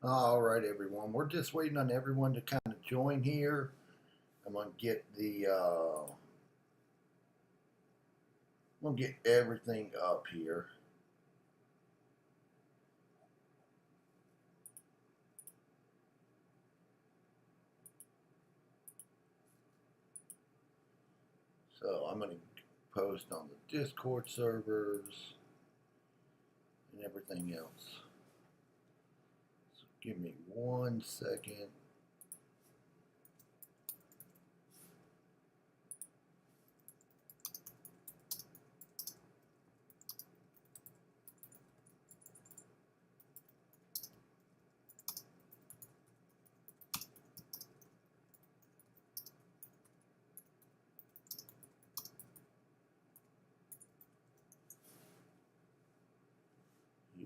All right, everyone. We're just waiting on everyone to kind of join here. I'm gonna get everything up here. So I'm gonna post on the Discord servers and everything else. So give me 1 second.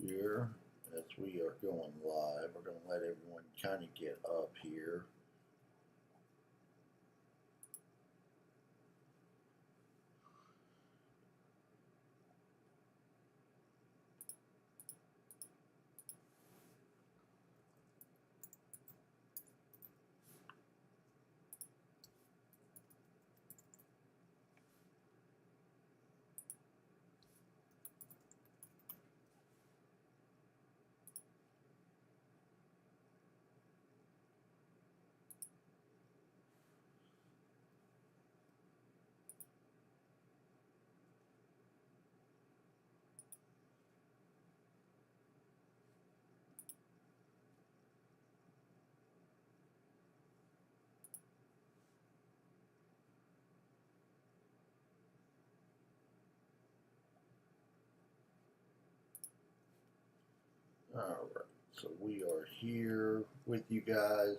Here, as we are going live, we're gonna let everyone kind of get up here. All right, so we are here with you guys.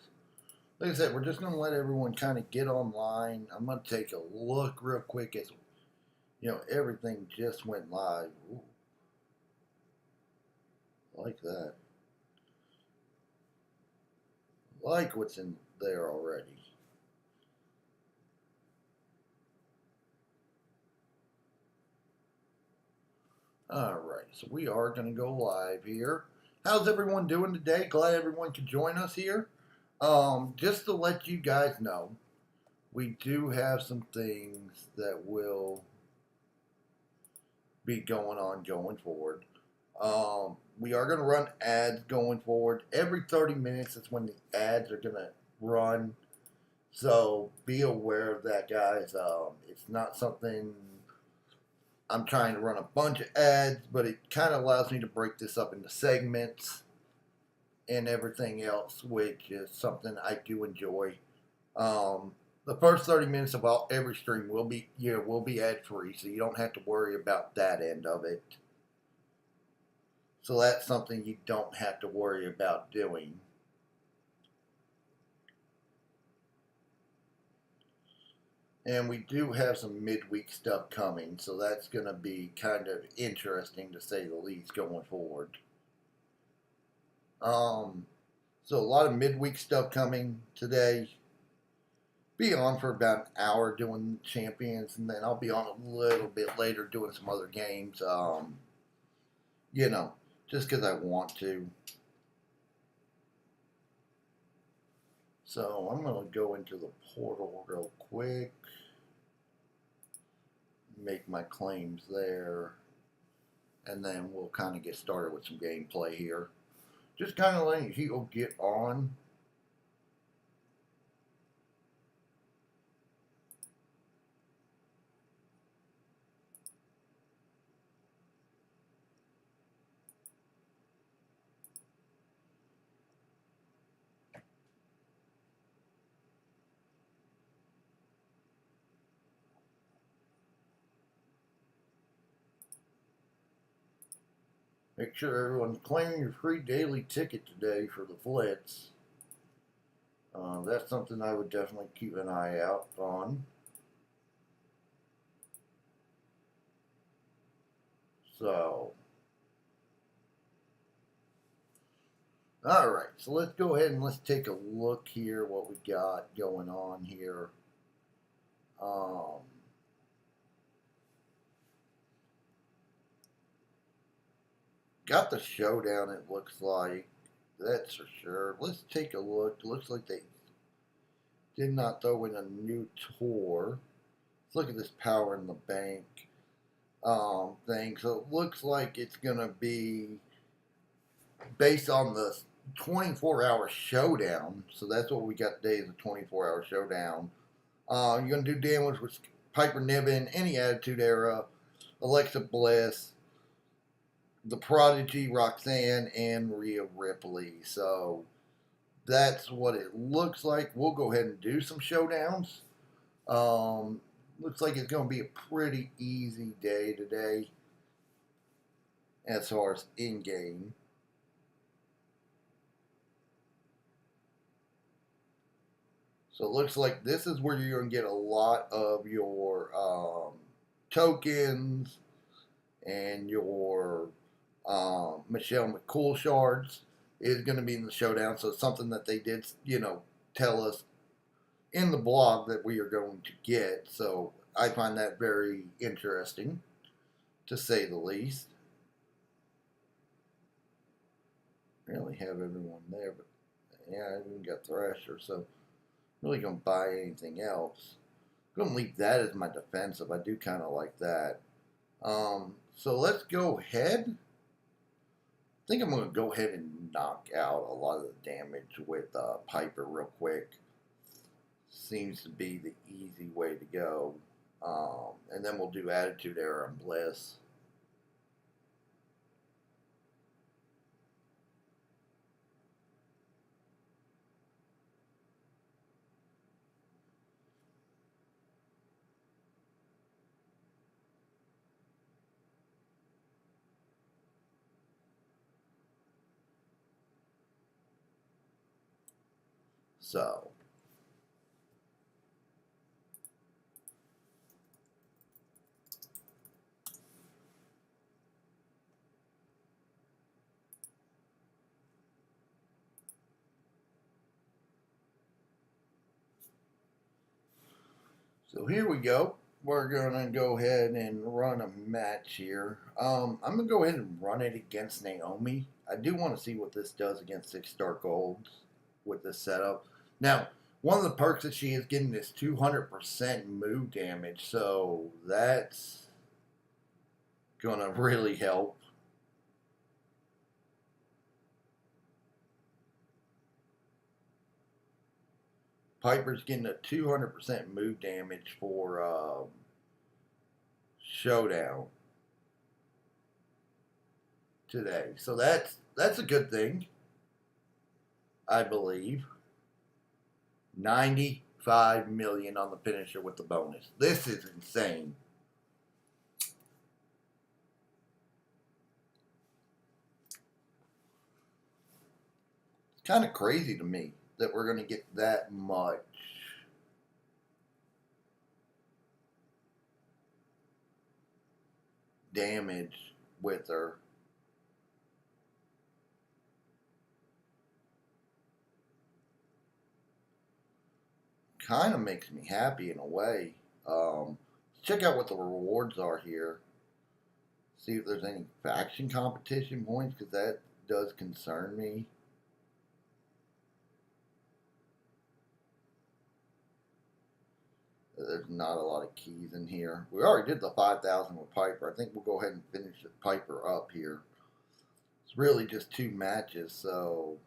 Like I said, we're just going to let everyone kind of get online. I'm going to take a look real quick as everything just went live. Ooh, like that. Like what's in there already. All right, so we are going to go live here. How's everyone doing today? Glad everyone could join us here. Just to let you guys know, we do have some things that will be going on going forward. We are going to run ads going forward. Every 30 minutes is when the ads are going to run. So be aware of that, guys. It's not something I'm trying to run a bunch of ads, but it kind of allows me to break this up into segments and everything else, which is something I do enjoy. The first 30 minutes of every stream will be ad free, so you don't have to worry about that end of it. So that's something you don't have to worry about doing. And we do have some midweek stuff coming, so that's going to be kind of interesting to say the least going forward. So a lot of midweek stuff coming today. Be on for about an hour doing champions, and then I'll be on a little bit later doing some other games. Just because I want to. So I'm going to go into the portal real quick. Make my claims there. And then we'll kind of get started with some gameplay here. Just kind of letting people get on. Make sure everyone's claiming your free daily ticket today for the Flits. That's something I would definitely keep an eye out on. So, all right. So let's go ahead and let's take a look here what we got going on here. Got the showdown. It looks like. That's for sure. Let's take a look. Looks like they did not throw in a new tour. Let's look at this Power in the Bank thing. So it looks like it's going to be based on the 24-hour showdown. So that's what we got today is a 24-hour showdown. You're going to do damage with Piper Niven, any Attitude Era, Alexa Bliss, The Prodigy, Roxanne, and Rhea Ripley. So that's what it looks like. We'll go ahead and do some showdowns. Looks like it's going to be a pretty easy day today as far as in-game. So it looks like this is where you're going to get a lot of your tokens and your Michelle McCool shards is going to be in the showdown. So it's something that they did, tell us in the blog that we are going to get. So I find that very interesting, to say the least. I really have everyone there, but yeah, I even got Thrasher, so really gonna buy anything else. I'm gonna leave that as my defensive. I do kind of like that. So let's go ahead. I think I'm gonna go ahead and knock out a lot of the damage with Piper real quick. Seems to be the easy way to go. And then we'll do Attitude Era and Bliss. So here we go. We're gonna go ahead and run a match here. I'm gonna go ahead and run it against Naomi. I do want to see what this does against 6-star golds with this setup. Now, one of the perks that she is getting is 200% move damage, so that's gonna really help. Piper's getting a 200% move damage for Showdown today. So that's a good thing, I believe. 95 million on the finisher with the bonus. This is insane. It's kind of crazy to me that we're going to get that much damage with her. Kind of makes me happy in a way. Check out what the rewards are here. See if there's any faction competition points, because that does concern me. There's not a lot of keys in here. We already did the 5,000 with Piper. I think we'll go ahead and finish the Piper up here. It's really just 2 matches, so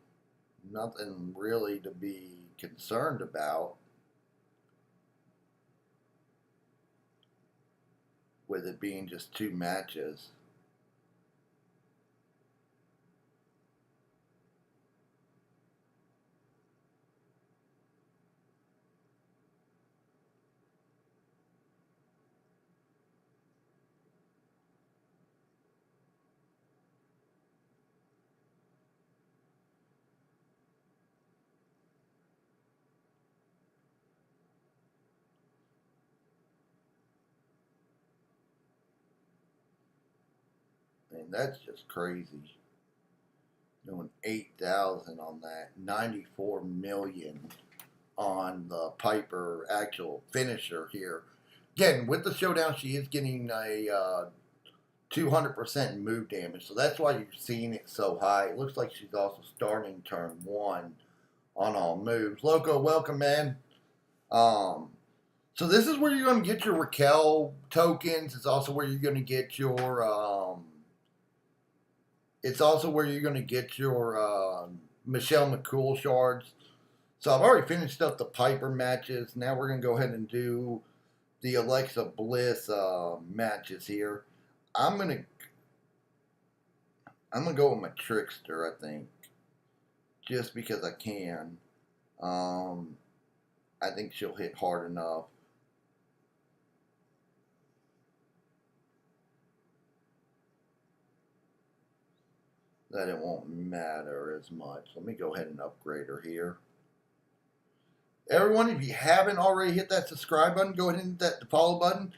nothing really to be concerned about with it being just 2 matches. And that's just crazy. Doing 8,000 on that, 94 million on the Piper actual finisher here. Again, with the showdown, she is getting a 200% move damage. So that's why you're seeing it so high. It looks like she's also starting turn 1 on all moves. Loco, welcome, man. Um, so this is where you're going to get your Raquel tokens. It's also where you're going to get your Michelle McCool shards. So I've already finished up the Piper matches. Now we're going to go ahead and do the Alexa Bliss matches here. I'm gonna go with my Trickster, I think, just because I can. I think she'll hit hard enough. That it won't matter as much. Let me go ahead and upgrade her here. Everyone, if you haven't already hit that subscribe button, go ahead and hit that follow button.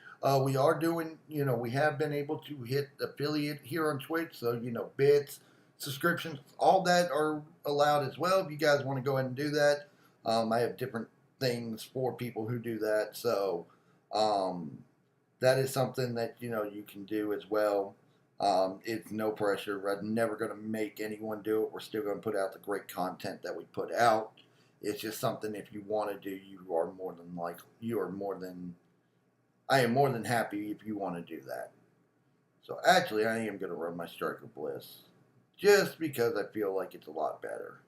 We are doing, we have been able to hit affiliate here on Twitch. So, bits, subscriptions, all that are allowed as well. If you guys want to go ahead and do that, I have different things for people who do that. So, that is something that, you can do as well. It's no pressure. I'm never going to make anyone do it. We're still going to put out the great content that we put out. It's just something if you want to do, I am more than happy if you want to do that. So actually, I am going to run my Striker Bliss just because I feel like it's a lot better.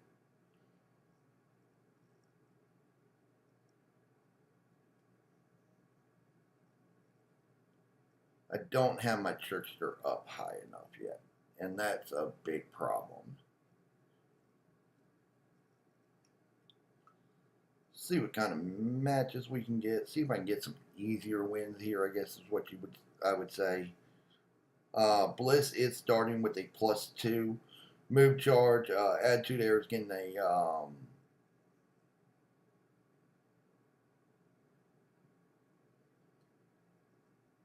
I don't have my Trickster up high enough yet, and that's a big problem. See what kind of matches we can get. See if I can get some easier wins here, I guess is what I would say. Bliss is starting with a +2 move charge. Attitude Error is getting a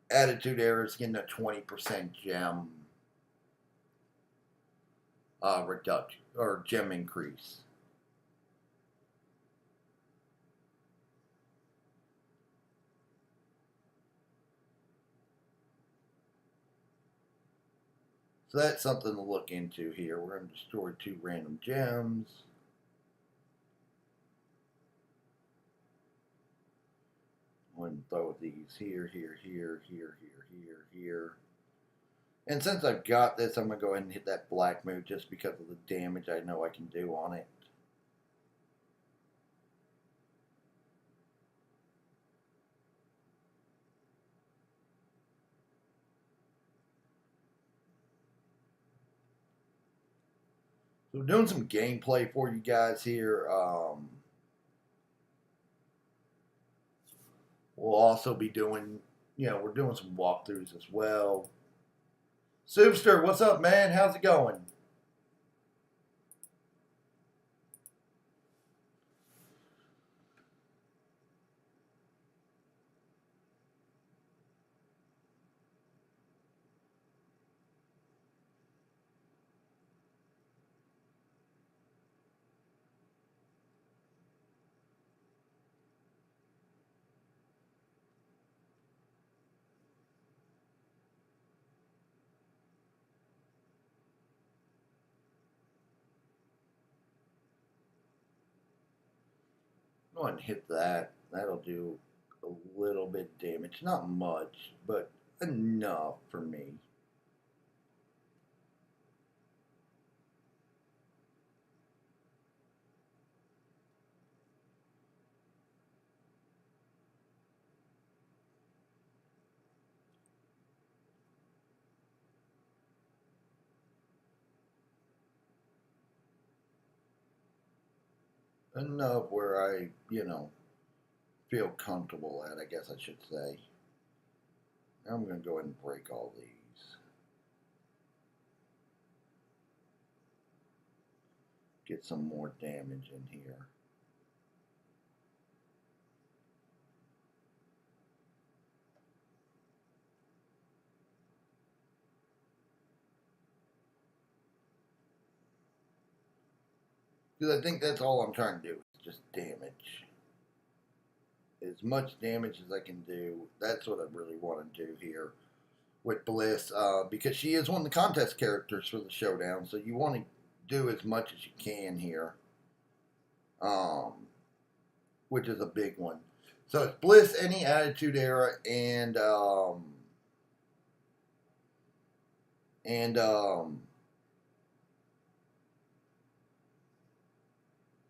Attitude Error is getting a 20% gem reduction or gem increase. So that's something to look into here. We're going to destroy 2 random gems. I'm going to throw these here, here, here, here, here, here, here. And since I've got this, I'm going to go ahead and hit that black move just because of the damage I know I can do on it. So doing some gameplay for you guys here. We'll also be doing, we're doing some walkthroughs as well. Superstar, what's up, man? How's it going? Go ahead and hit that. That'll do a little bit of damage. Not much, but enough for me. Enough where I, feel comfortable at, I guess I should say. Now I'm going to go ahead and break all these. Get some more damage in here. Because I think that's all I'm trying to do, is just damage. As much damage as I can do. That's what I really want to do here. with Bliss because she is one of the contest characters for the showdown. So you want to do as much as you can here, which is a big one. So it's Bliss, any Attitude Era, and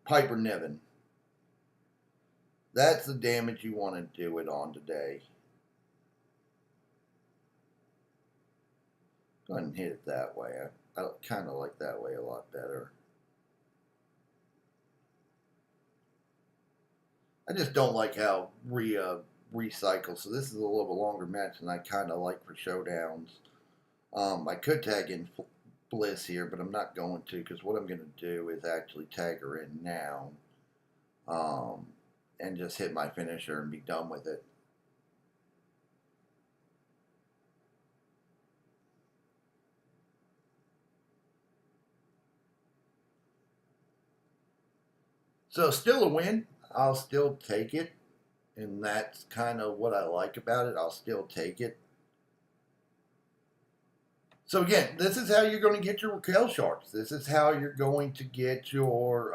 Piper Niven. That's the damage you want to do it on today. Go ahead and hit it that way. I kind of like that way a lot better. I just don't like how recycle. So this is a little bit longer match than I kind of like for showdowns. I could tag in Bliss here, but I'm not going to because what I'm going to do is actually tag her in now, and just hit my finisher and be done with it. So still a win. I'll still take it, and that's kind of what I like about it. I'll still take it. So again, this is how you're going to get your Raquel shards. This is how you're going to get your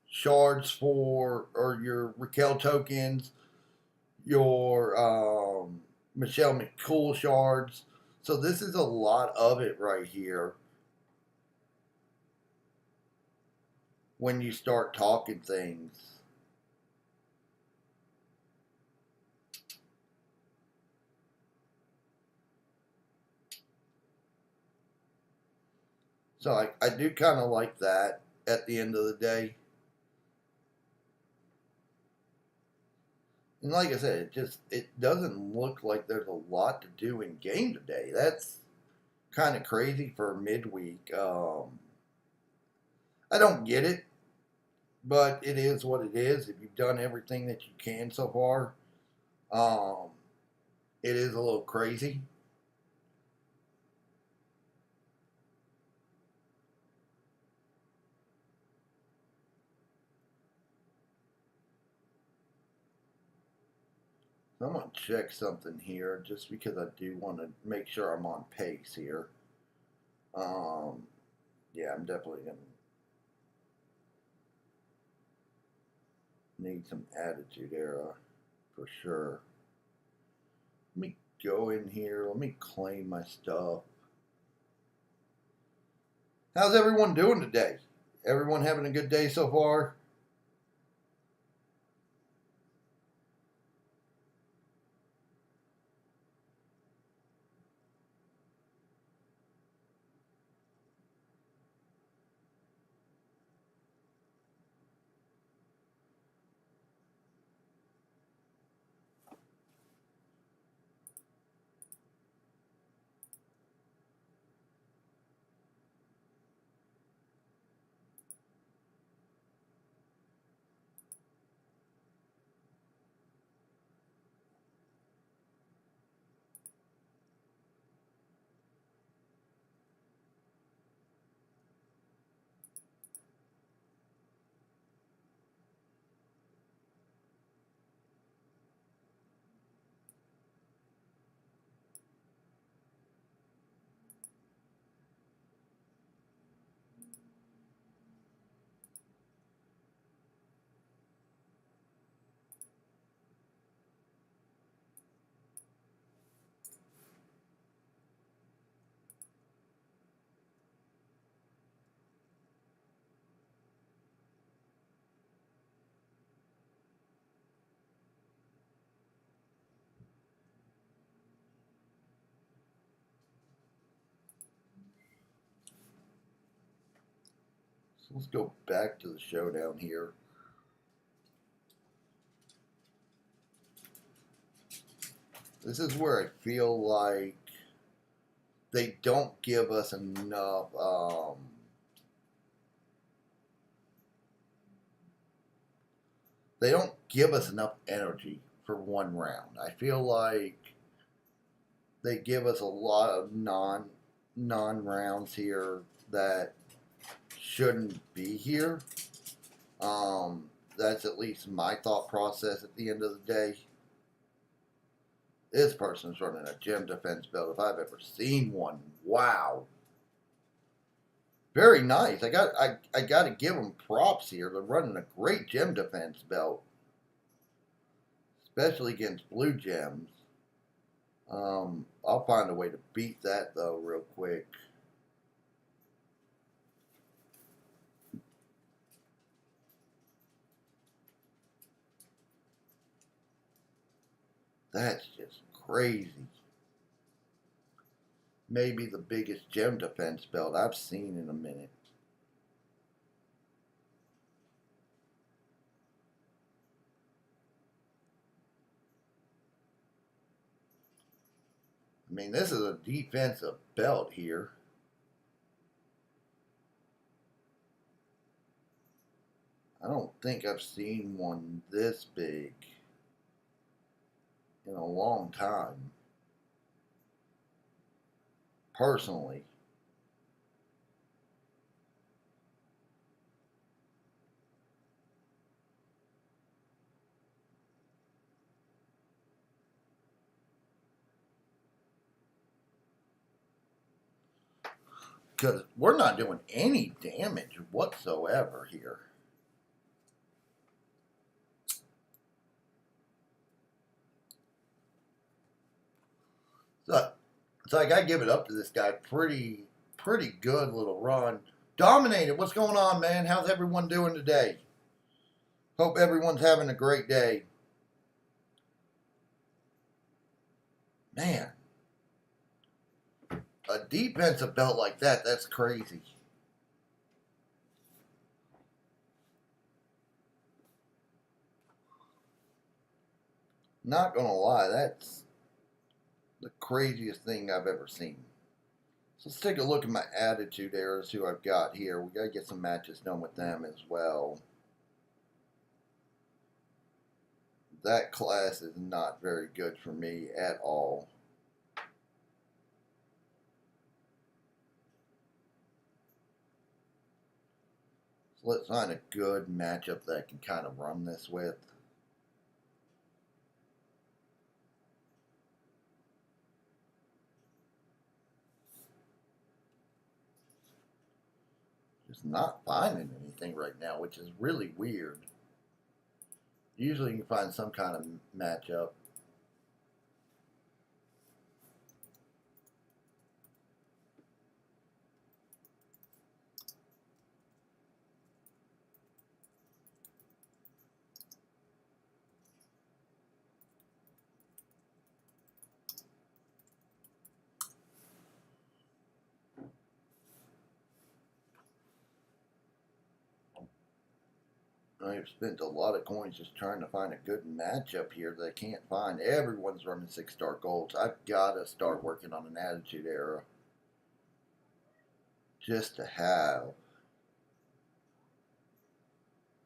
shards or your Raquel tokens, your Michelle McCool shards. So this is a lot of it right here when you start talking things. So I do kind of like that at the end of the day. And like I said, it doesn't look like there's a lot to do in game today. That's kind of crazy for midweek. I don't get it, but it is what it is. If you've done everything that you can so far, it is a little crazy. So I'm going to check something here just because I do want to make sure I'm on pace here. Yeah, I'm definitely going to need some Attitude Era for sure. Let me go in here. Let me claim my stuff. How's everyone doing today? Everyone having a good day so far? So let's go back to the showdown here. This is where I feel like they don't give us enough they don't give us enough energy for one round. I feel like they give us a lot of non rounds here that shouldn't be here. That's at least my thought process at the end of the day. This person's running a gem defense belt if I've ever seen one. Wow. Very nice. I got to give them props here. They're running a great gem defense belt, especially against blue gems. I'll find a way to beat that though real quick. That's just crazy. Maybe the biggest gem defense belt I've seen in a minute. I mean, this is a defensive belt here. I don't think I've seen one this big in a long time. Personally. Because we're not doing any damage whatsoever here. So I gotta give it up to this guy. Pretty good little run. Dominated. What's going on, man? How's everyone doing today? Hope everyone's having a great day. Man, a defensive belt like that, that's crazy. Not gonna lie, that's the craziest thing I've ever seen. So let's take a look at my attitude errors, who I've got here. We gotta get some matches done with them as well. That class is not very good for me at all. So let's find a good matchup that I can kind of run this with. Just not finding anything right now, which is really weird. Usually you can find some kind of matchup. I've spent a lot of coins just trying to find a good matchup here that I can't find. Everyone's running 6-star golds. I've got to start working on an attitude era just to have.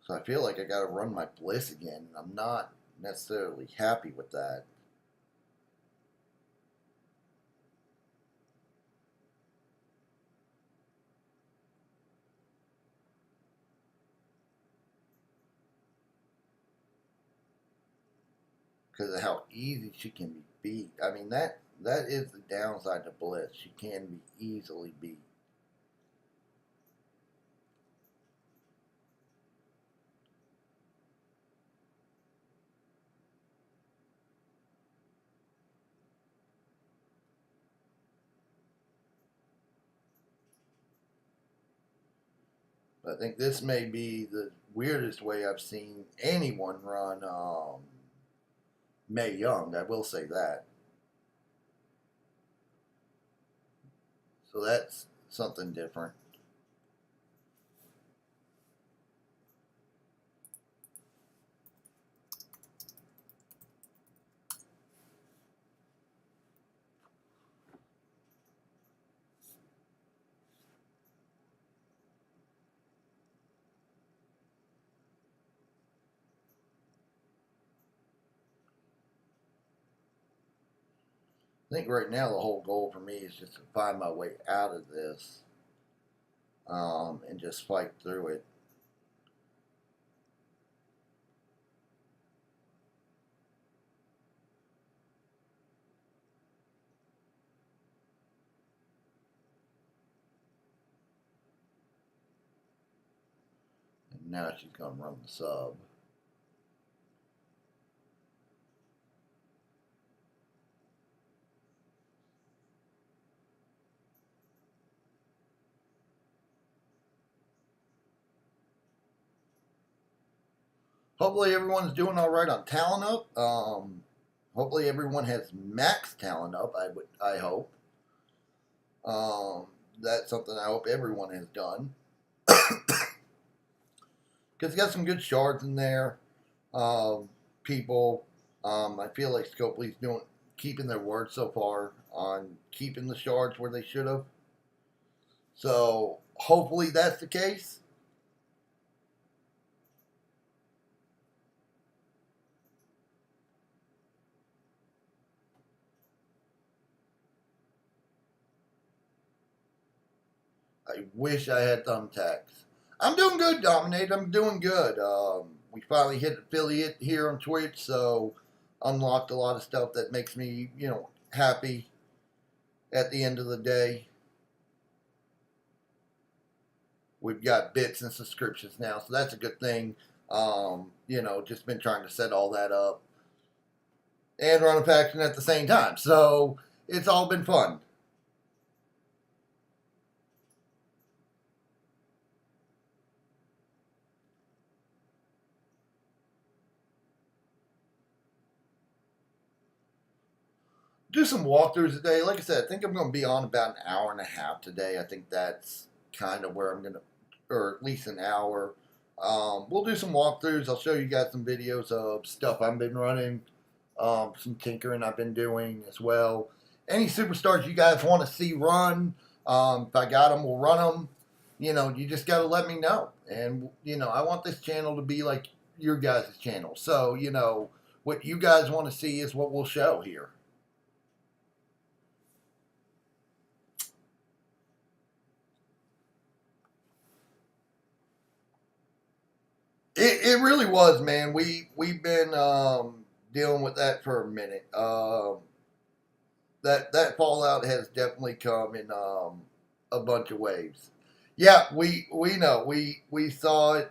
So I feel like I got to run my bliss again. I'm not necessarily happy with that. Because of how easy she can be beat. I mean, that is the downside to Bliss. She can be easily beat. But I think this may be the weirdest way I've seen anyone run Mae Young. I will say that. So that's something different. I think right now the whole goal for me is just to find my way out of this and just fight through it. Now she's going to run the sub. Hopefully everyone's doing all right on Talent Up. Hopefully everyone has max Talent Up. I hope. That's something I hope everyone has done. Because you got some good shards in there. People, I feel like Scopely's keeping their word so far on keeping the shards where they should have. So hopefully that's the case. I wish I had thumbtacks. I'm doing good, Dominate. I'm doing good. We finally hit affiliate here on Twitch, so unlocked a lot of stuff that makes me, happy at the end of the day. We've got bits and subscriptions now, so that's a good thing. Just been trying to set all that up and run a faction at the same time. So it's all been fun. Do some walkthroughs today. Like I said, I think I'm going to be on about an hour and a half today. I think that's kind of where I'm going to, or at least an hour. We'll do some walkthroughs. I'll show you guys some videos of stuff I've been running, some tinkering I've been doing as well. Any superstars you guys want to see run, if I got them, we'll run them. You just got to let me know. And, I want this channel to be like your guys' channel. So, what you guys want to see is what we'll show here. It really was, man. We've been dealing with that for a minute. That fallout has definitely come in a bunch of waves. Yeah, we know we saw it.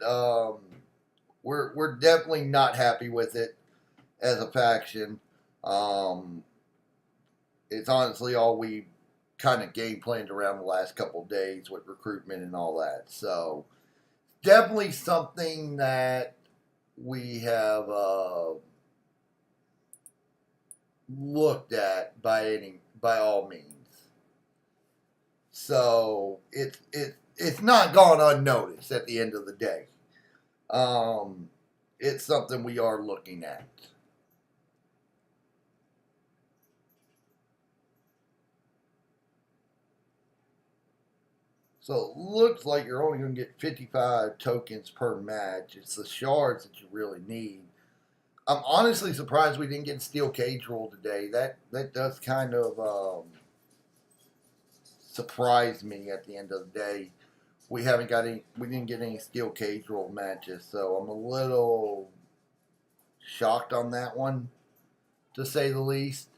We're definitely not happy with it as a faction. It's honestly all we kind of game planned around the last couple of days with recruitment and all that. So definitely something that we have looked at by all means. So it's not gone unnoticed at the end of the day. It's something we are looking at. So it looks like you're only going to get 55 tokens per match. It's the shards that you really need. I'm honestly surprised we didn't get steel cage roll today. That does kind of surprise me at the end of the day. We didn't get any steel cage roll matches, so I'm a little shocked on that one, to say the least.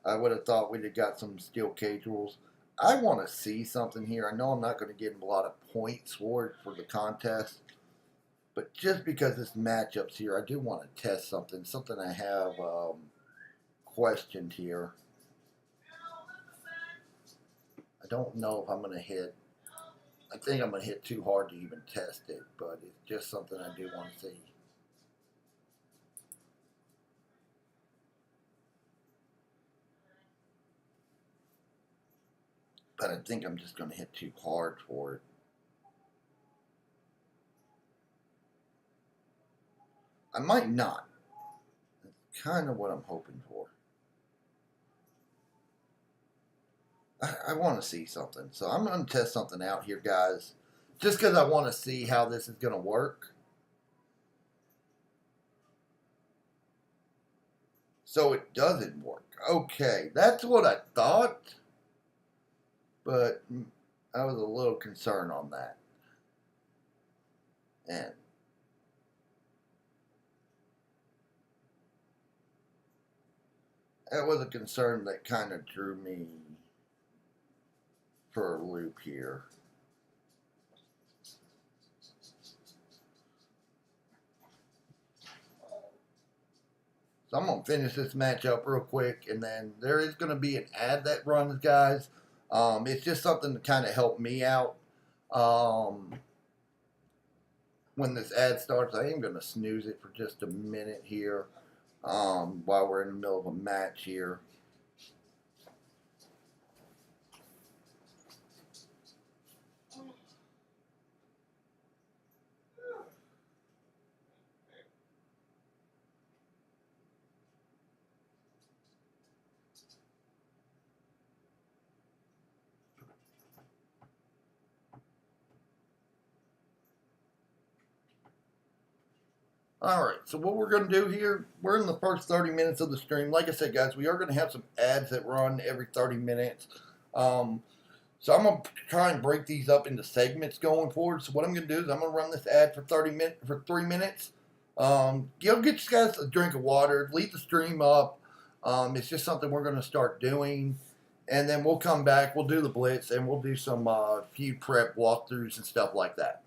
I would have thought we'd have got some steel cage rolls. I want to see something here. I know I'm not going to get a lot of points for the contest, but just because this matchup's here, I do want to test something I have questioned here. I don't know if I'm going to hit. I think I'm going to hit too hard to even test it, but it's just something I do want to see. But I think I'm just going to hit too hard for it. I might not. That's kind of what I'm hoping for. I want to see something. So I'm going to test something out here, guys. Just because I want to see how this is going to work. So it doesn't work. Okay, that's what I thought. But I was a little concerned on that. And that was a concern that kind of drew me for a loop here. So I'm going to finish this match up real quick, and then there is going to be an ad that runs, guys. It's just something to kind of help me out. When this ad starts, I am going to snooze it for just a minute here while we're in the middle of a match here. Alright, so what we're going to do here, we're in the first 30 minutes of the stream. Like I said, guys, we are going to have some ads that run every 30 minutes. So I'm going to try and break these up into segments going forward. So what I'm going to do is I'm going to run this ad for 3 minutes. You'll get you guys a drink of water, leave the stream up. It's just something we're going to start doing. And then we'll come back, we'll do the blitz, and we'll do some few prep walkthroughs and stuff like that.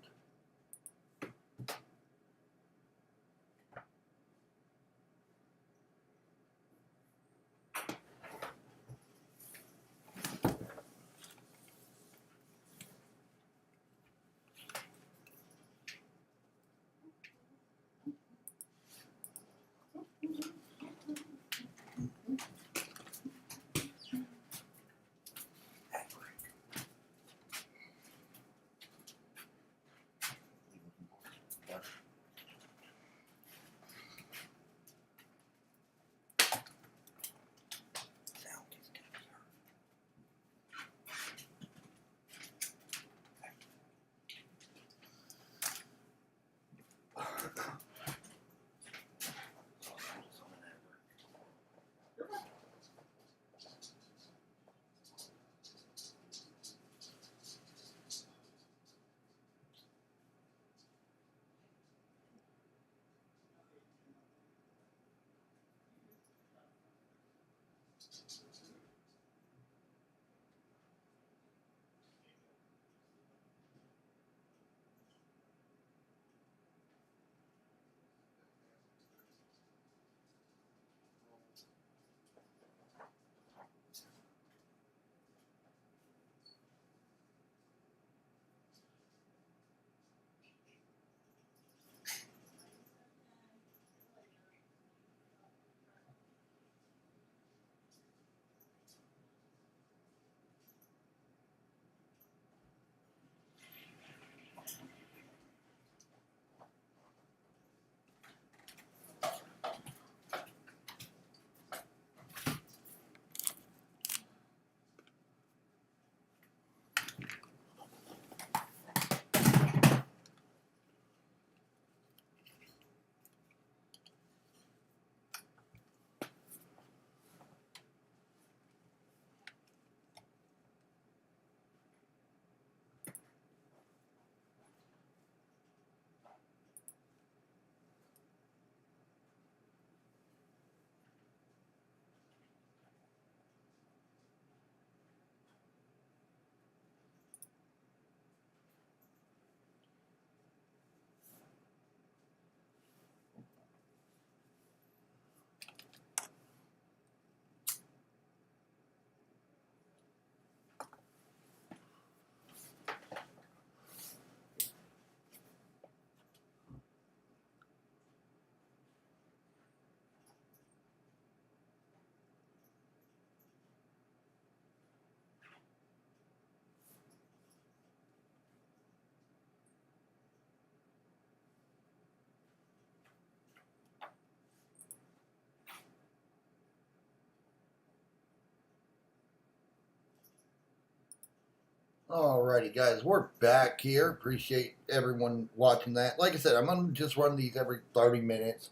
Alrighty, guys, we're back here. Appreciate everyone watching that. Like I said, I'm going to just run these every 30 minutes,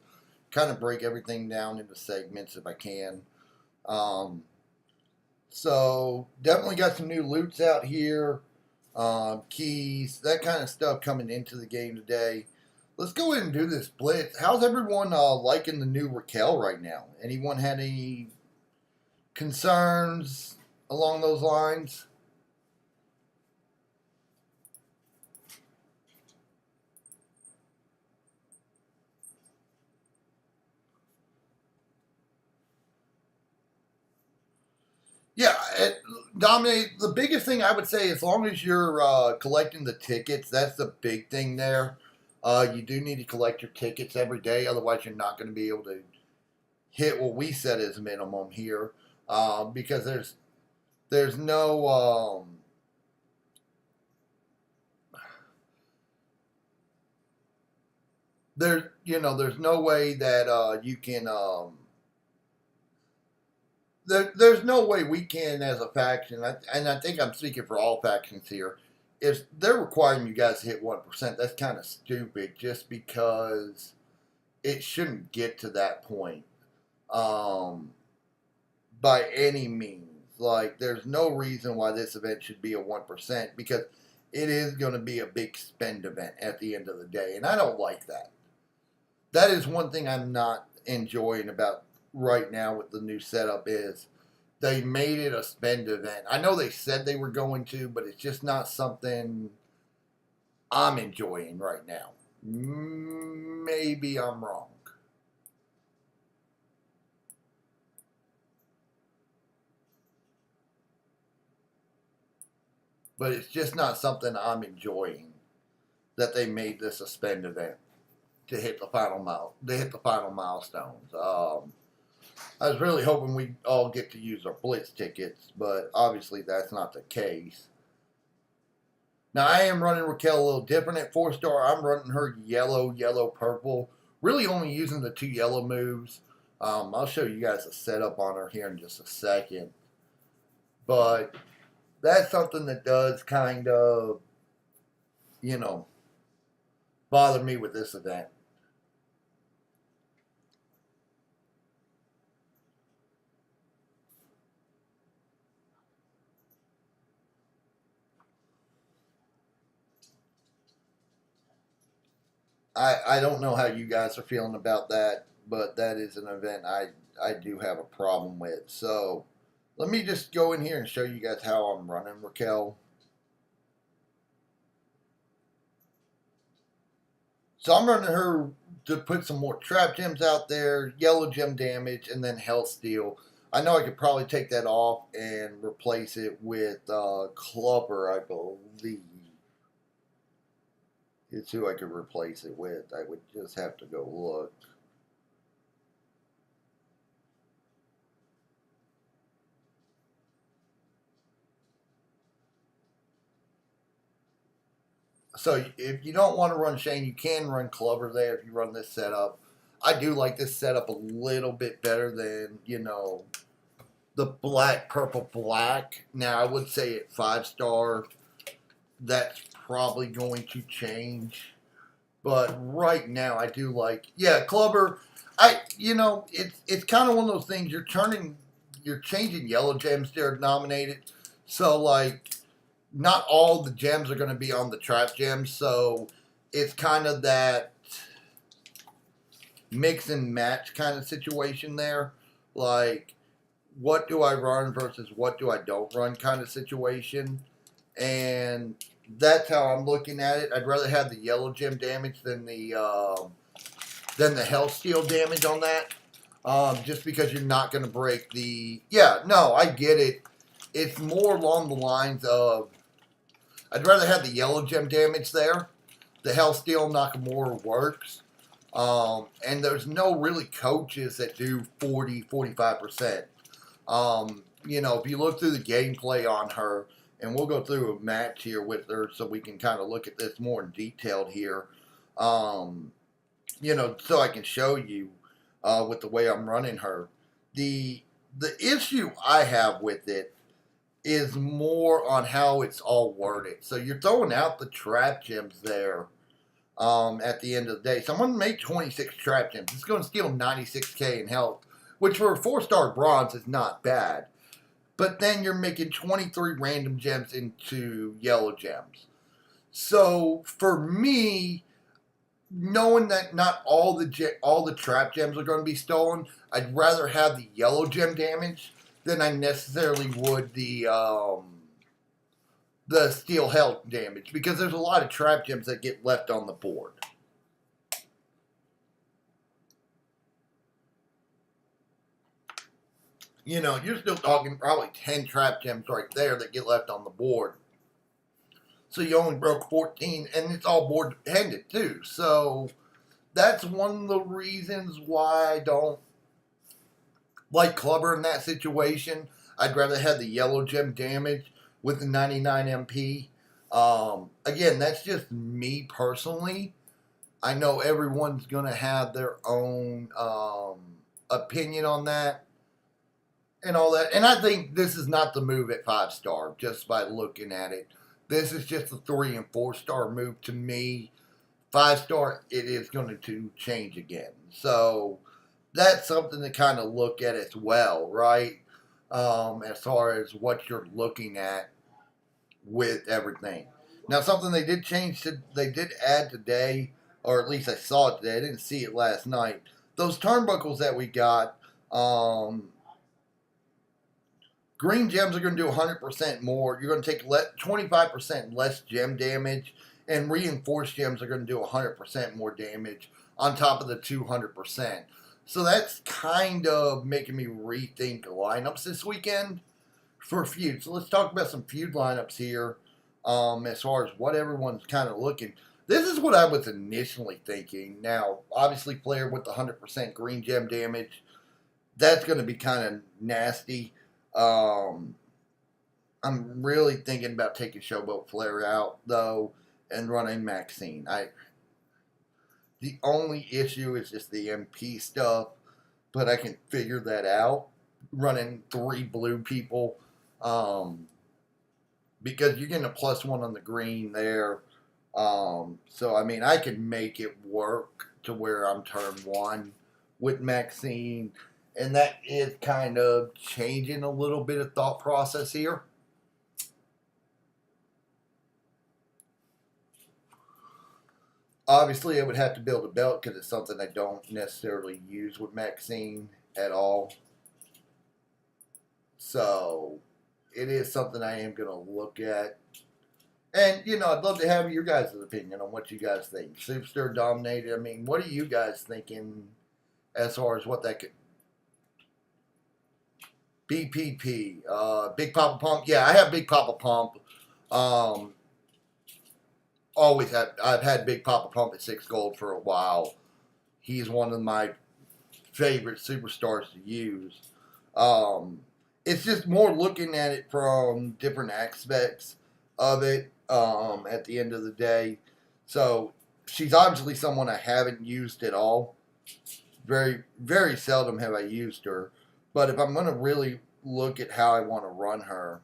kind of break everything down into segments if I can. So, definitely got some new loots out here, keys, that kind of stuff coming into the game today. Let's go ahead and do this blitz. How's everyone liking the new Raquel right now? Anyone had any concerns along those lines? Yeah, Dominic, the biggest thing I would say, as long as you're collecting the tickets, that's the big thing there. You do need to collect your tickets every day, otherwise you're not going to be able to hit what we set as minimum here, because there's no there's no way that you can there's no way we can, as a faction, and I think I'm speaking for all factions here, if they're requiring you guys to hit 1%, that's kind of stupid just because it shouldn't get to that point um, by any means. Like, there's no reason why this event should be a 1% because it is going to be a big spend event at the end of the day, and I don't like that. That is one thing I'm not enjoying about right now with the new setup is they made it a spend event. I know they said they were going to, but it's just not something I'm enjoying right now. Maybe I'm wrong. But it's just not something I'm enjoying that they made this a spend event to hit the final milestones. I was really hoping we all get to use our Blitz tickets, but obviously that's not the case. Now, I am running Raquel a little different at 4-star. I'm running her yellow, yellow, purple. Really only using the 2 yellow moves. I'll show you guys a setup on her here in just a second. But that's something that does kind of, you know, bother me with this event. I don't know how you guys are feeling about that, but that is an event I do have a problem with. So let me just go in here and show you guys how I'm running Raquel. So I'm running her to put some more trap gems out there, yellow gem damage, and then health steal. I know I could probably take that off and replace it with Clubber, I believe. It's who I could replace it with. I would just have to go look. So if you don't want to run Shane, you can run Clubber there if you run this setup. I do like this setup a little bit better than, the black, purple, black. Now, I would say at 5-star, that's probably going to change. But right now, I do like, yeah, Clubber. It's kind of one of those things. You're changing yellow gems to nominated. So like, not all the gems are going to be on the trap gems. So it's kind of that mix and match kind of situation there. Like, what do I run versus what do I don't run kind of situation. And that's how I'm looking at it. I'd rather have the yellow gem damage than the health steal damage on that. Just because you're not going to break the... Yeah, no, I get it. It's more along the lines of I'd rather have the yellow gem damage there. The health steal Nakamura works. And there's no really coaches that do 45%. If you look through the gameplay on her, and we'll go through a match here with her so we can kind of look at this more in detail here. So I can show you with the way I'm running her. The issue I have with it is more on how it's all worded. So you're throwing out the trap gems there at the end of the day. So I'm going to make 26 trap gems. It's going to steal 96k in health, which for a 4-star bronze is not bad. But then you're making 23 random gems into yellow gems. So for me, knowing that not all the trap gems are going to be stolen, I'd rather have the yellow gem damage than I necessarily would the steal health damage, because there's a lot of trap gems that get left on the board. you're still talking probably 10 trap gems right there that get left on the board. So you only broke 14, and it's all board dependent too. So that's one of the reasons why I don't like Clubber in that situation. I'd rather have the yellow gem damage with the 99 MP. Again, that's just me personally. I know everyone's going to have their own opinion on that and all that. And I think this is not the move at 5-star just by looking at it. This is just a 3 and 4-star move to me. 5-star, it is going to change again. So that's something to kind of look at as well, right? As far as what you're looking at with everything. Now, something they did they did add today, or at least I saw it today. I didn't see it last night. Those turnbuckles that we got, green gems are going to do 100% more. You're going to take 25% less gem damage, and reinforced gems are going to do 100% more damage on top of the 200%. So that's kind of making me rethink lineups this weekend for feud. So let's talk about some feud lineups here as far as what everyone's kind of looking. This is what I was initially thinking. Now, obviously, player with the 100% green gem damage, that's going to be kind of nasty. I'm really thinking about taking Showboat Flair out, though, and running Maxine. The only issue is just the MP stuff, but I can figure that out. Running 3 blue people, because you're getting a +1 on the green there. So, I mean, I can make it work to where I'm turn 1 with Maxine. And that is kind of changing a little bit of thought process here. Obviously, I would have to build a belt because it's something I don't necessarily use with Maxine at all. So, it is something I am going to look at. And, I'd love to have your guys' opinion on what you guys think. Superstar dominated. I mean, what are you guys thinking as far as what that could... BPP, Big Papa Pump. Yeah, I have Big Papa Pump. I've had Big Papa Pump at 6 gold for a while. He's one of my favorite superstars to use. It's just more looking at it from different aspects of it at the end of the day. So she's obviously someone I haven't used at all. Very, very seldom have I used her. But if I'm going to really look at how I want to run her,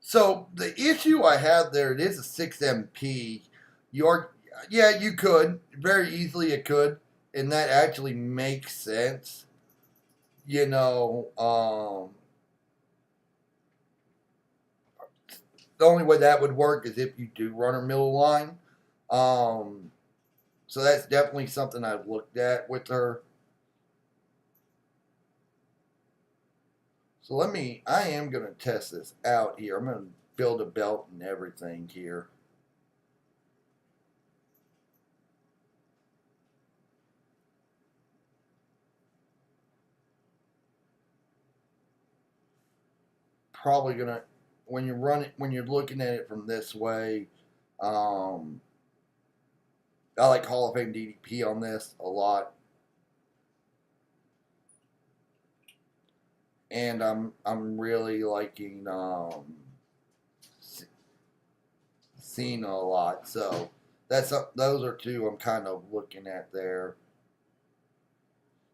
so the issue I have there, it is a 6 MP. You could. Very easily it could. And that actually makes sense. The only way that would work is if you do run her middle line. So that's definitely something I've looked at with her. So I am going to test this out here. I'm going to build a belt and everything here. Probably going to, when you're looking at it from this way, I like Hall of Fame DDP on this a lot. And I'm really liking Cena a lot. So those are 2 I'm kind of looking at there.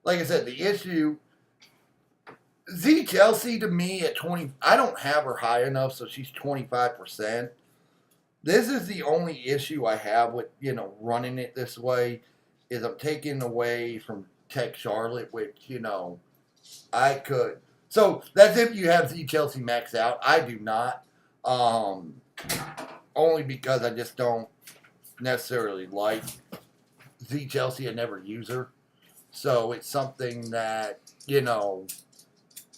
Like I said, the issue, Z Chelsea to me at 20, I don't have her high enough, so she's 25%. This is the only issue I have with, running it this way, is I'm taking away from Tech Charlotte, which, I could. So that's if you have Z Chelsea max out. I do not. Only because I just don't necessarily like Z Chelsea. I never use her. So it's something that,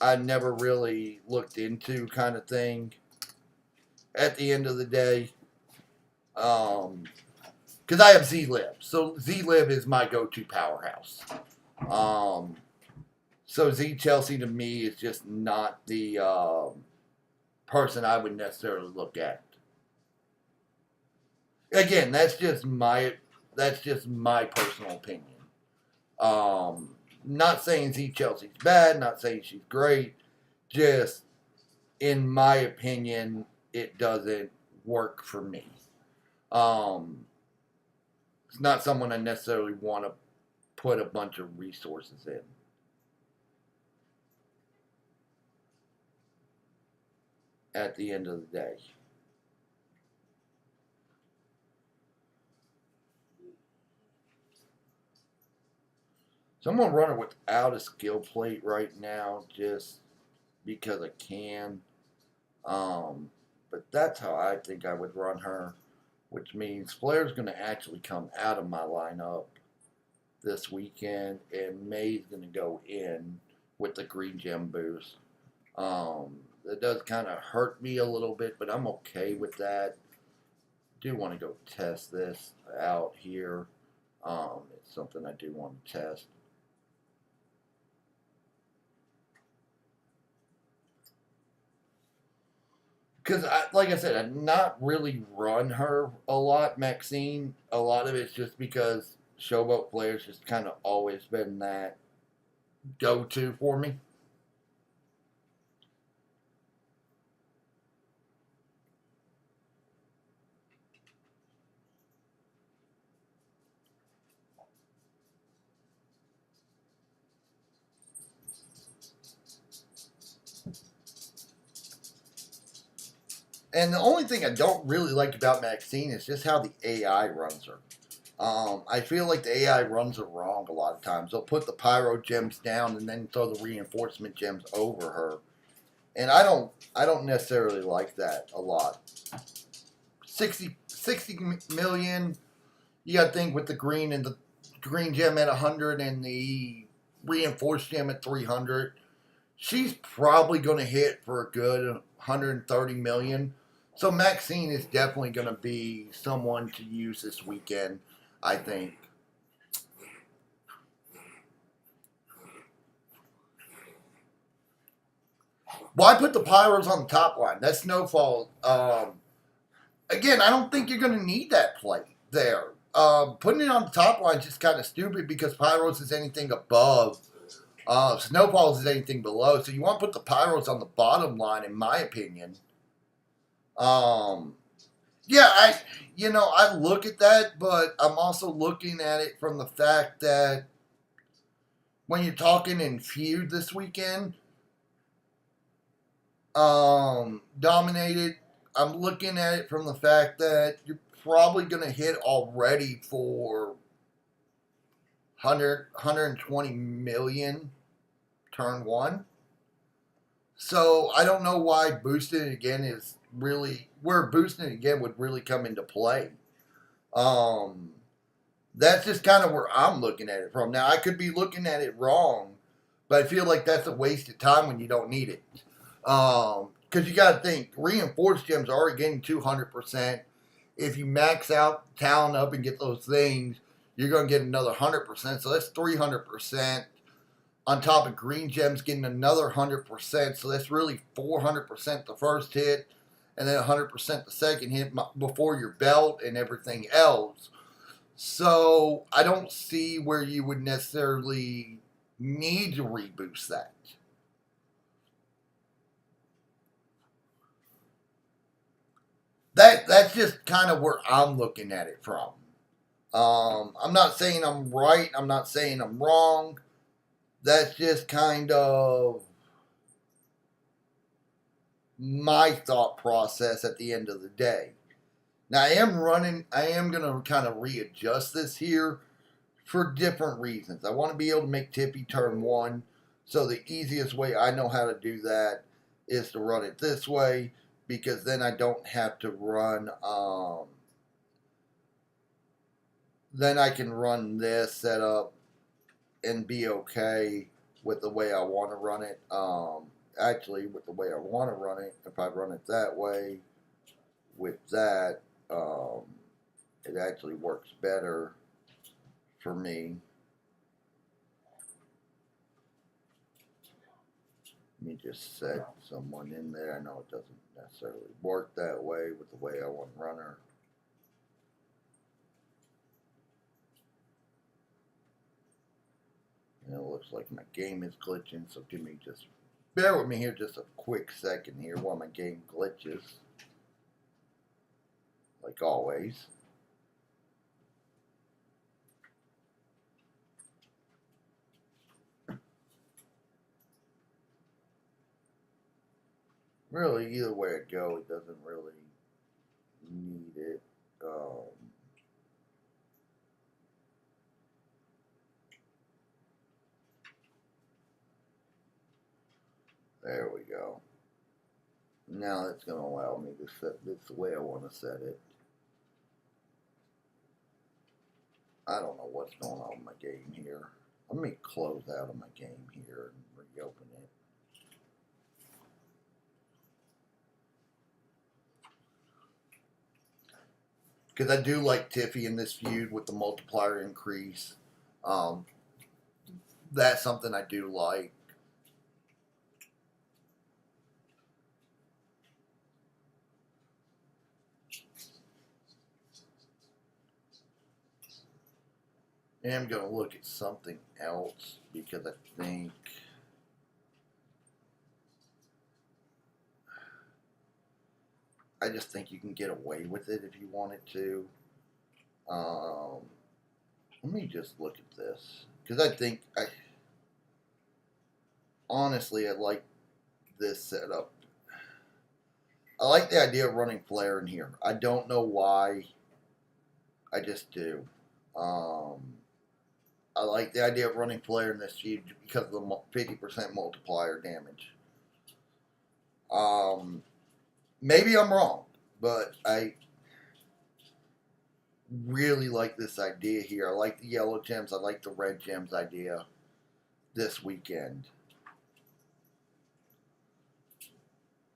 I never really looked into kind of thing. At the end of the day. because I have Z-Lib. So Z-Lib is my go-to powerhouse. So Z Chelsea to me is just not the person I would necessarily look at. Again, that's just my personal opinion. Not saying Z Chelsea's bad, not saying she's great. Just in my opinion, it doesn't work for me. It's not someone I necessarily want to put a bunch of resources in. At the end of the day. So I'm going to run her without a skill plate right now just because I can. But that's how I think I would run her, which means Flair's going to actually come out of my lineup this weekend, and May's going to go in with the green gem boost. That does kind of hurt me a little bit, but I'm okay with that. Do want to go test this out here. It's something I do want to test. Because, like I said, I've not really run her a lot, Maxine. A lot of it's just because Showboat Flair's just kind of always been that go-to for me. And the only thing I don't really like about Maxine is just how the AI runs her. I feel like the AI runs her wrong a lot of times. They'll put the pyro gems down and then throw the reinforcement gems over her, and I don't necessarily like that a lot. 60 million. You got to think with the green and the green gem at 100 and the reinforced gem at 300. She's probably going to hit for a good 130 million. So Maxine is definitely going to be someone to use this weekend, I think. Why put the Pyros on the top line? That's Snowfall. Again, I don't think you're going to need that play there. Putting it on the top line is just kind of stupid because Pyros is anything above. Snowballs is anything below. So you want to put the Pyros on the bottom line, in my opinion. Yeah, I look at that, but I'm also looking at it from the fact that when you're talking in feud this weekend, dominated, I'm looking at it from the fact that you're probably going to hit already for 120 million turn one. So I don't know why boosting it again is really where boosting it again would really come into play. That's just kind of where I'm looking at it from. Now I could be looking at it wrong, but I feel like that's a waste of time when you don't need it. Because you got to think reinforced gems are already getting 200%. If you max out talent up and get those things, you're going to get another 100%. So that's 300%. On top of green gems getting another 100%. So that's really 400% the first hit, and then 100% the second hit before your belt and everything else. So I don't see where you would necessarily need to reboost that. That's just kind of where I'm looking at it from. I'm not saying I'm right. I'm not saying I'm wrong. That's just kind of my thought process at the end of the day. Now I am going to kind of readjust this here for different reasons. I want to be able to make Tippy turn one. So the easiest way I know how to do that is to run it this way, because then I don't have to run, then I can run this setup and be okay with the way I want to run it. Actually, with the way I want to run it, if I run it that way, with that, it actually works better for me. Let me just set someone in there. I know it doesn't necessarily work that way with the way I want to run her. And it looks like my game is glitching, so give me just, bear with me here just a quick second here while my game glitches. Like always. Really, either way it go, it doesn't really need it. There we go. Now it's going to allow me to set this the way I want to set it. I don't know what's going on with my game here. Let me close out of my game here and reopen it. Because I do like Tiffy in this feud with the multiplier increase. That's something I do like. And I'm going to look at something else because I just think you can get away with it if you wanted to. Let me just look at this because honestly, I like this setup. I like the idea of running Flare in here. I don't know why. I just do. I like the idea of running Flare in this feud because of the 50% multiplier damage. Maybe I'm wrong, but I really like this idea here. I like the yellow gems. I like the red gems idea this weekend.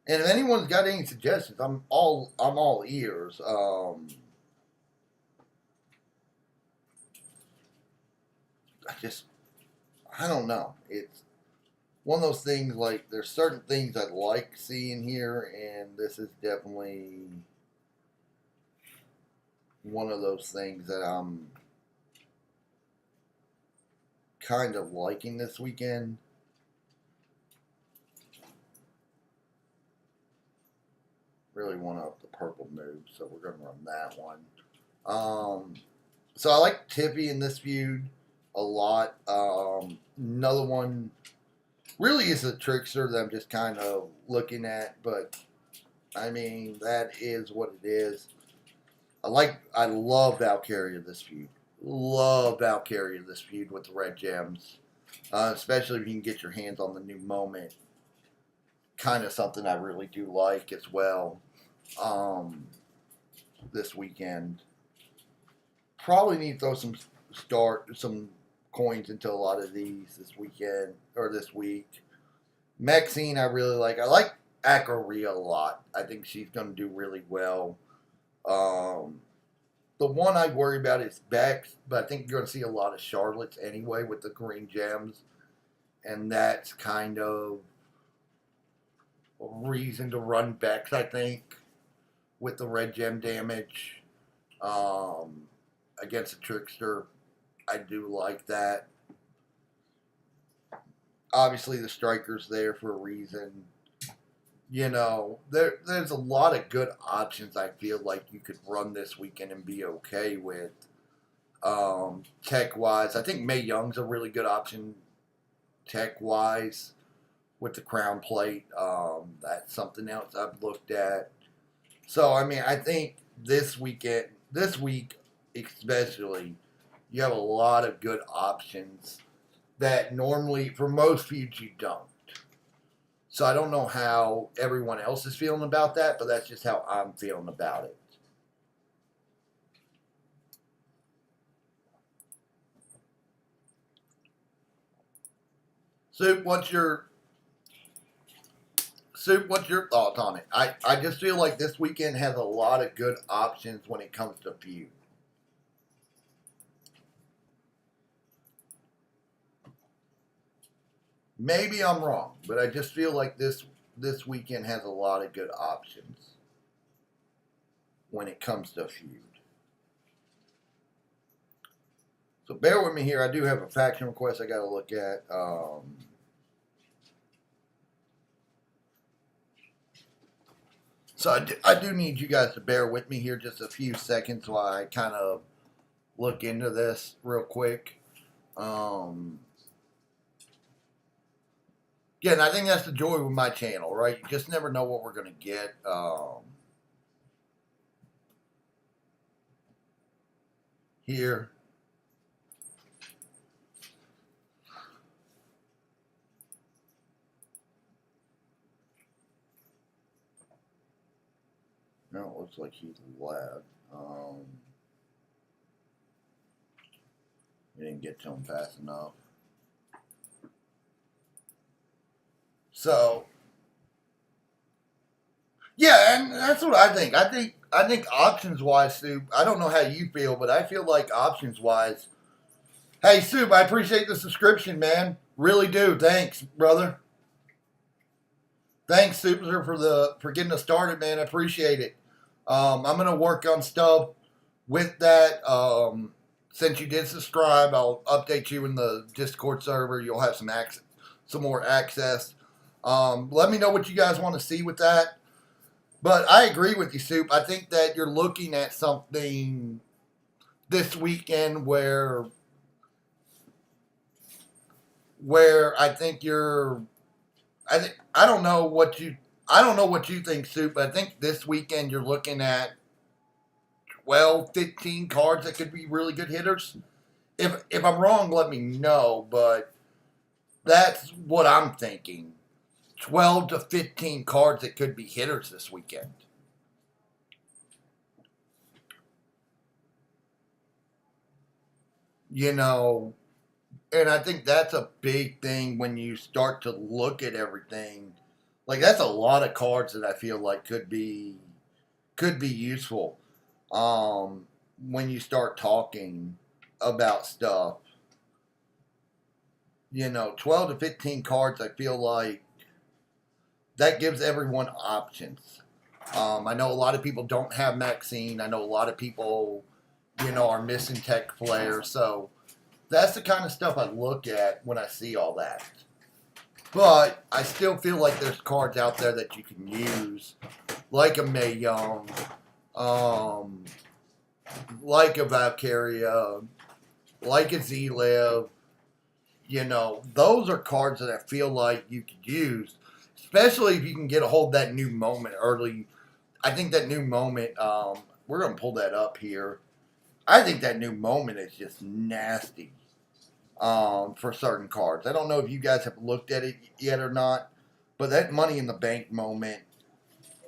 And if anyone's got any suggestions, I'm all ears. I don't know. It's one of those things, like, there's certain things I like seeing here, and this is definitely one of those things that I'm kind of liking this weekend. Really want up the purple move, so we're going to run that one. So I like Tiffy in this feud a lot. Another one really is a trickster that I'm just kind of looking at, but I mean, that is what it is. I love Valkyria this feud. Love Valkyria this feud with the red gems. Especially if you can get your hands on the new moment. Kind of something I really do like as well. This weekend. Probably need to throw some coins into a lot of these this weekend or this week. Maxine I really like. I like Akaria a lot. I think she's going to do really well. The one I worry about is Bex, but I think you're going to see a lot of Charlottes anyway with the green gems. And that's kind of a reason to run Bex, I think, with the red gem damage against a trickster. I do like that. Obviously, the striker's there for a reason. You know, there's a lot of good options I feel like you could run this weekend and be okay with. Tech-wise, I think Mae Young's a really good option tech-wise with the crown plate. That's something else I've looked at. So, I mean, I think this week especially, you have a lot of good options that normally, for most feuds, you don't. So I don't know how everyone else is feeling about that, but that's just how I'm feeling about it. Soup, what's your thoughts on it? I just feel like this weekend has a lot of good options when it comes to feud. Maybe I'm wrong, but I just feel like this weekend has a lot of good options when it comes to feud. So bear with me here. I do have a faction request I got to look at. So I do need you guys to bear with me here just a few seconds while I kind of look into this real quick. Again, I think that's the joy with my channel, right? You just never know what we're going to get. Here. No, it looks like he's left. We didn't get to him fast enough. So, yeah, and that's what I think. I think options wise, Soup. I don't know how you feel, but I feel like options wise. Hey, Soup, I appreciate the subscription, man. Really do. Thanks, brother. Thanks, Super, for getting us started, man. I appreciate it. I'm gonna work on stuff with that. Since you did subscribe, I'll update you in the Discord server. You'll have some more access. Let me know what you guys want to see with that. But I agree with you, Soup. I think that you're looking at something this weekend where I think you're. I don't know what you think, Soup. But I think this weekend you're looking at 12, 15 cards that could be really good hitters. If I'm wrong, let me know. But that's what I'm thinking. 12 to 15 cards that could be hitters this weekend. You know, and I think that's a big thing when you start to look at everything. Like that's a lot of cards that I feel like could be useful. When you start talking about stuff. 12 to 15 cards, I feel like that gives everyone options. I know a lot of people don't have Maxine. I know a lot of people, are missing tech players. So that's the kind of stuff I look at when I see all that. But I still feel like there's cards out there that you can use, like a Mae Young, like a Valkyria, like a Z-Liv. Those are cards that I feel like you could use, especially if you can get a hold of that new moment early. I think that new moment, we're going to pull that up here. I think that new moment is just nasty for certain cards. I don't know if you guys have looked at it yet or not, but that Money in the Bank moment,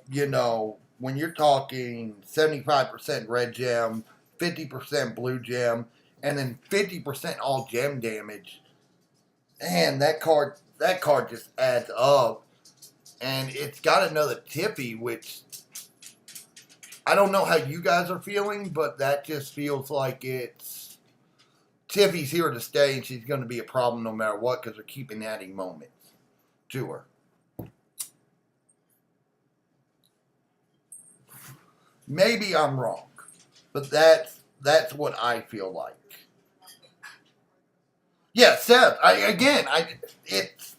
when you're talking 75% red gem, 50% blue gem, and then 50% all gem damage, man, that card just adds up. And it's got another Tippy, which I don't know how you guys are feeling, but that just feels like Tiffy's here to stay, and she's going to be a problem no matter what because they're keeping adding moments to her. Maybe I'm wrong, but that's what I feel like. Yeah, Seth. It's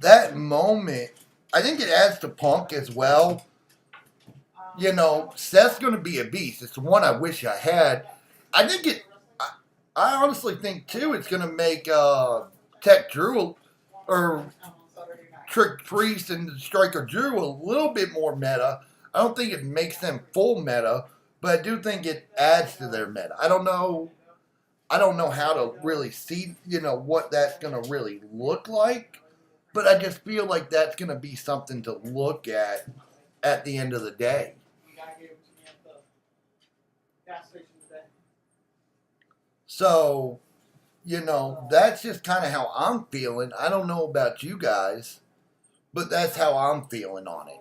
that moment. I think it adds to Punk as well. Seth's going to be a beast. It's the one I wish I had. I think it. I honestly think too. It's going to make Tech Drew or Trick Priest and Striker Drew a little bit more meta. I don't think it makes them full meta, but I do think it adds to their meta. I don't know how to really see, what that's going to really look like, but I just feel like that's going to be something to look at the end of the day. So, that's just kind of how I'm feeling. I don't know about you guys, but that's how I'm feeling on it.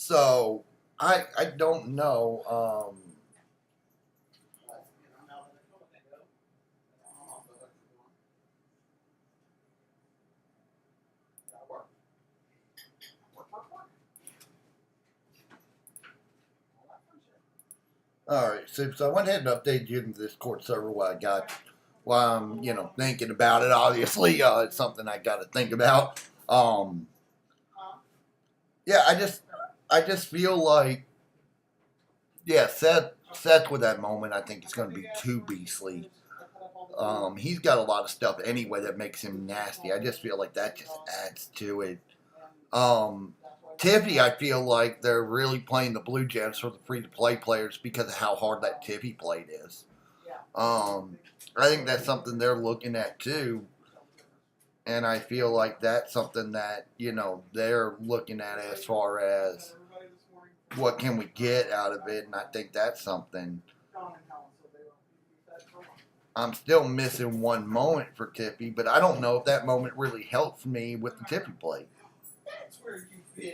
So I don't know. All right, so I went ahead and updated you in the Discord server what I got. While I'm thinking about it, obviously it's something I got to think about. Yeah, I just feel like Seth with that moment. I think it's going to be too beastly. He's got a lot of stuff anyway that makes him nasty. I just feel like that just adds to it. Um, Tiffy, I feel like they're really playing the Blue Gems for the free to play players because of how hard that Tiffy plate is. I think that's something they're looking at too. And I feel like that's something that, they're looking at as far as what can we get out of it. And I think that's something. I'm still missing one moment for Tiffy, but I don't know if that moment really helps me with the Tiffy plate. That's where you've been.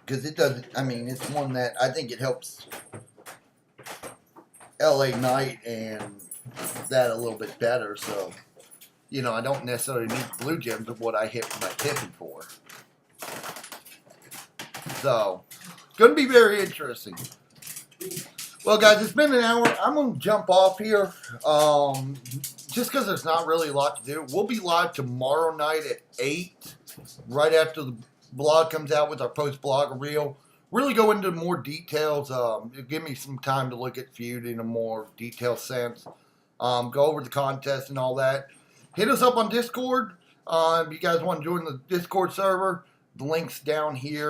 Because it doesn't, it's one that I think it helps LA Knight and that a little bit better. So, I don't necessarily need Blue Gems of what I hit my Tiffy for. So, going to be very interesting. Well, guys, it's been an hour. I'm going to jump off here. Just because there's not really a lot to do. We'll be live tomorrow night at 8, right after the blog comes out with our post-blog reel. Really go into more details. Give me some time to look at Feud in a more detailed sense. Go over the contest and all that. Hit us up on Discord. If you guys want to join the Discord server, the link's down here.